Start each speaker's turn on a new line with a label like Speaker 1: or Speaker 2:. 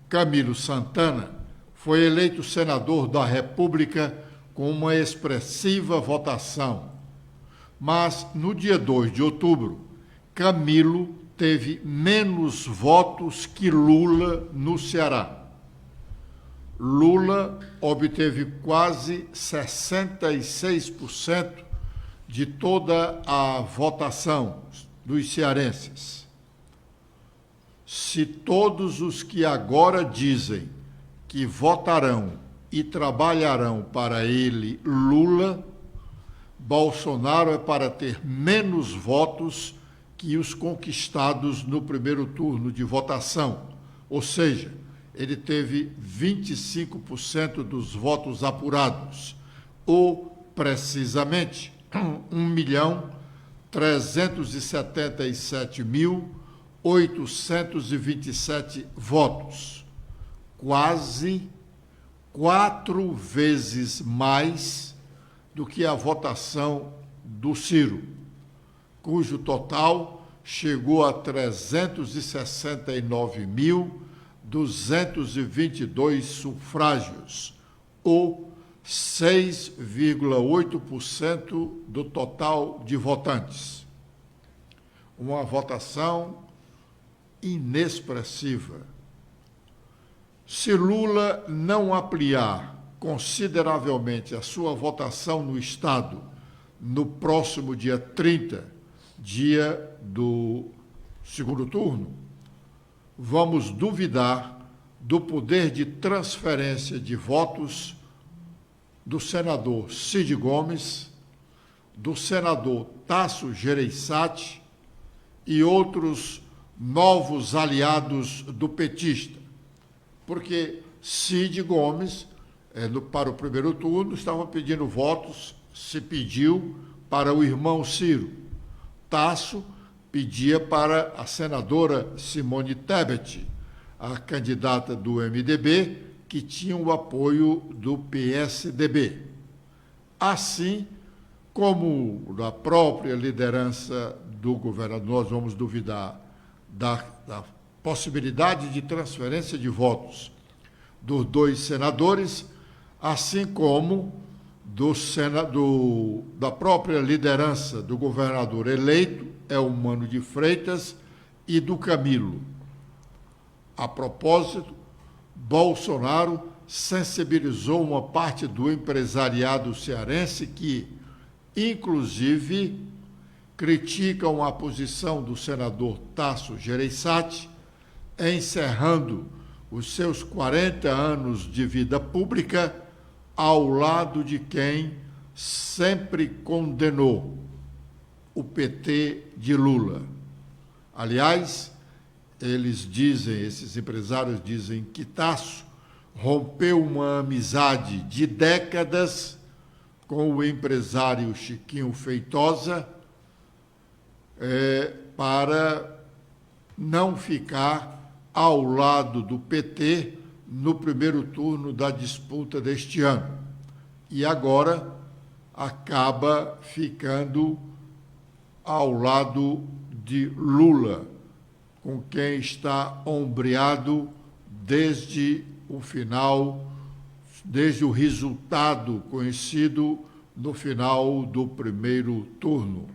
Speaker 1: Camilo Santana foi eleito senador da República com uma expressiva votação. Mas, no dia 2 de outubro, Camilo teve menos votos que Lula no Ceará. Lula obteve quase 66% de toda a votação dos cearenses. Se todos os que agora dizem que votarão e trabalharão para ele, Lula, Bolsonaro é para ter menos votos que os conquistados no primeiro turno de votação, ou seja, ele teve 25% dos votos apurados, ou, precisamente, 1.377.827 votos, quase 4 vezes mais do que a votação do Ciro, cujo total chegou a 369.222 sufrágios, ou 6,8% do total de votantes. Uma votação inexpressiva. Se Lula não ampliar consideravelmente a sua votação no Estado no próximo dia 30, dia do segundo turno, vamos duvidar do poder de transferência de votos do senador Cid Gomes, do senador Tasso Gereissati e outros novos aliados do petista, porque Cid Gomes, para o primeiro turno, estava pedindo votos, se pediu para o irmão Ciro. Tasso pedia para a senadora Simone Tebet, a candidata do MDB, que tinha o apoio do PSDB. Assim como da própria liderança do governador, nós vamos duvidar da possibilidade de transferência de votos dos dois senadores, assim como da própria liderança do governador eleito, Eumano de Freitas, e do Camilo. A propósito, Bolsonaro sensibilizou uma parte do empresariado cearense que, inclusive, criticam a posição do senador Tasso Gereissati, encerrando os seus 40 anos de vida pública ao lado de quem sempre condenou o PT de Lula. Aliás, esses empresários dizem que Tasso rompeu uma amizade de décadas com o empresário Chiquinho Feitosa para não ficar ao lado do PT no primeiro turno da disputa deste ano. E agora acaba ficando ao lado de Lula, com quem está ombreado desde o final, desde o resultado conhecido no final do primeiro turno.